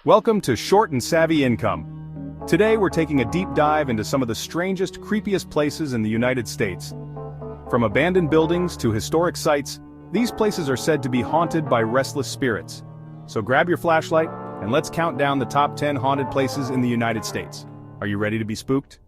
Welcome to Short and Savvy Income. Today we're taking a deep dive into some of the strangest, creepiest places in the United States. From abandoned buildings to historic sites, these places are said to be haunted by restless spirits. So grab your flashlight and let's count down the top 10 haunted places in the United States. Are you ready to be spooked?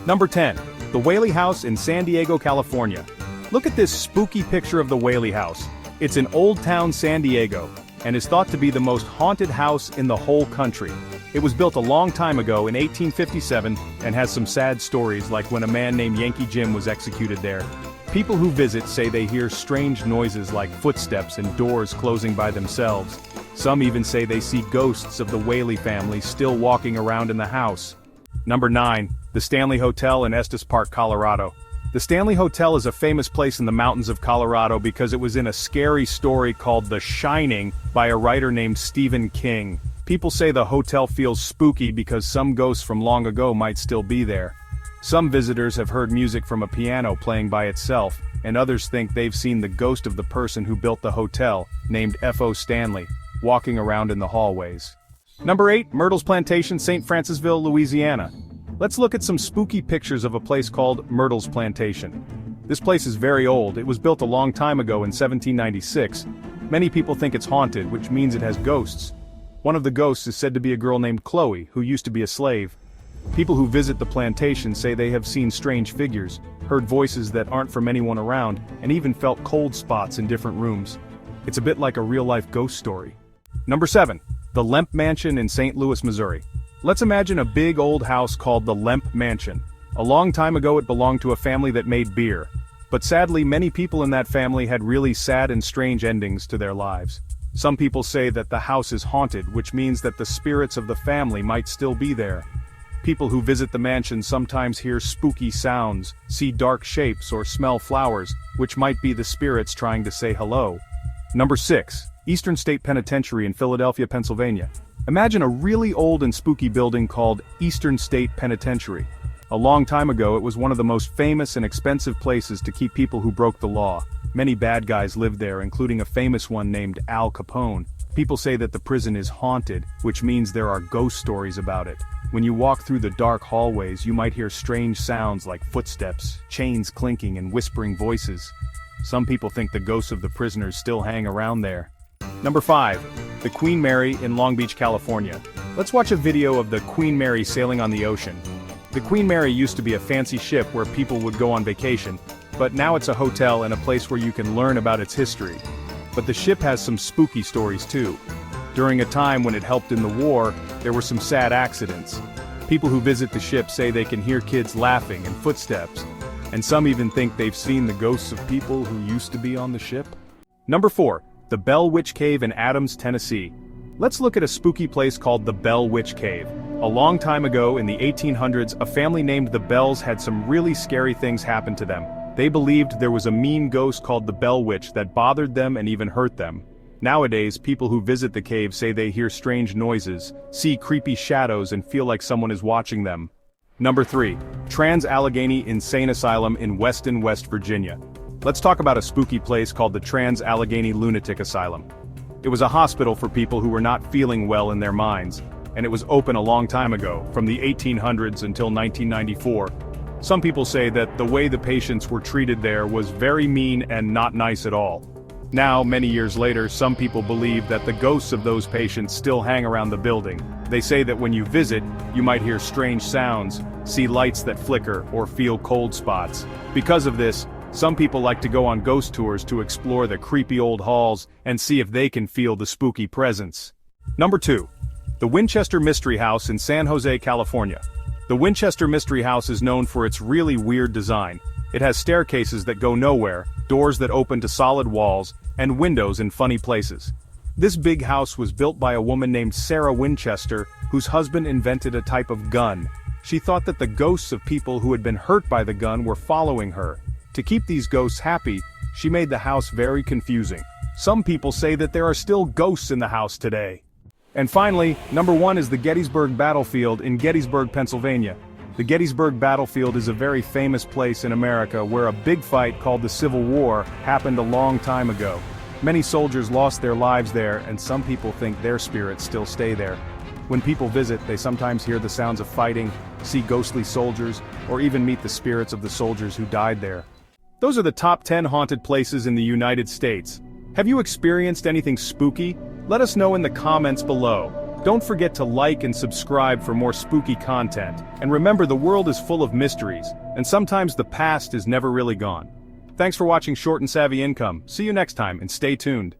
Number 10. The Whaley House in San Diego, California. Look at this spooky picture of the Whaley House. It's in Old Town San Diego, and is thought to be the most haunted house in the whole country. It was built a long time ago in 1857 and has some sad stories, like when a man named Yankee Jim was executed there. People who visit say they hear strange noises like footsteps and doors closing by themselves. Some even say they see ghosts of the Whaley family still walking around in the house. Number 9. The Stanley Hotel in Estes Park, Colorado. The Stanley Hotel is a famous place in the mountains of Colorado because it was in a scary story called The Shining by a writer named Stephen King. People say the hotel feels spooky because some ghosts from long ago might still be there. Some visitors have heard music from a piano playing by itself, and others think they've seen the ghost of the person who built the hotel, named F.O. Stanley, walking around in the hallways. Number 8. Myrtles Plantation, St. Francisville, Louisiana. Let's look at some spooky pictures of a place called Myrtles Plantation. This place is very old. It was built a long time ago in 1796. Many people think it's haunted, which means it has ghosts. One of the ghosts is said to be a girl named Chloe, who used to be a slave. People who visit the plantation say they have seen strange figures, heard voices that aren't from anyone around, and even felt cold spots in different rooms. It's a bit like a real-life ghost story. Number 7. The Lemp Mansion in St. Louis, Missouri. Let's imagine a big old house called the Lemp Mansion. A long time ago it belonged to a family that made beer. But sadly, many people in that family had really sad and strange endings to their lives. Some people say that the house is haunted, which means that the spirits of the family might still be there. People who visit the mansion sometimes hear spooky sounds, see dark shapes, or smell flowers, which might be the spirits trying to say hello. Number 6. Eastern State Penitentiary in Philadelphia, Pennsylvania. Imagine a really old and spooky building called Eastern State Penitentiary. A long time ago it was one of the most famous and expensive places to keep people who broke the law. Many bad guys lived there, including a famous one named Al Capone. People say that the prison is haunted, which means there are ghost stories about it. When you walk through the dark hallways, you might hear strange sounds like footsteps, chains clinking, and whispering voices. Some people think the ghosts of the prisoners still hang around there. Number 5. The Queen Mary in Long Beach, California. Let's watch a video of the Queen Mary sailing on the ocean. The Queen Mary used to be a fancy ship where people would go on vacation, but now it's a hotel and a place where you can learn about its history. But the ship has some spooky stories too. During a time when it helped in the war, there were some sad accidents. People who visit the ship say they can hear kids laughing and footsteps, and some even think they've seen the ghosts of people who used to be on the ship. Number 4. The Bell Witch Cave in Adams, Tennessee. Let's look at a spooky place called the Bell Witch Cave. A long time ago in the 1800s, a family named the Bells had some really scary things happen to them. They believed there was a mean ghost called the Bell Witch that bothered them and even hurt them. Nowadays, people who visit the cave say they hear strange noises, see creepy shadows, and feel like someone is watching them. Number 3. Trans-Allegheny Insane Asylum in Weston, West Virginia. Let's talk about a spooky place called the Trans-Allegheny Lunatic Asylum. It was a hospital for people who were not feeling well in their minds, and it was open a long time ago, from the 1800s until 1994. Some people say that the way the patients were treated there was very mean and not nice at all. Now, many years later, some people believe that the ghosts of those patients still hang around the building. They say that when you visit, you might hear strange sounds, see lights that flicker, or feel cold spots. Because of this, some people like to go on ghost tours to explore the creepy old halls and see if they can feel the spooky presence. Number 2. The Winchester Mystery House in San Jose, California. The Winchester Mystery House is known for its really weird design. It has staircases that go nowhere, doors that open to solid walls, and windows in funny places. This big house was built by a woman named Sarah Winchester, whose husband invented a type of gun. She thought that the ghosts of people who had been hurt by the gun were following her. To keep these ghosts happy, she made the house very confusing. Some people say that there are still ghosts in the house today. And finally, number 1 is the Gettysburg Battlefield in Gettysburg, Pennsylvania. The Gettysburg Battlefield is a very famous place in America where a big fight called the Civil War happened a long time ago. Many soldiers lost their lives there, and some people think their spirits still stay there. When people visit, they sometimes hear the sounds of fighting, see ghostly soldiers, or even meet the spirits of the soldiers who died there. Those are the top 10 haunted places in the United States. Have you experienced anything spooky? Let us know in the comments below. Don't forget to like and subscribe for more spooky content. And remember, the world is full of mysteries, and sometimes the past is never really gone. Thanks for watching Short and Savvy Income. See you next time, and stay tuned.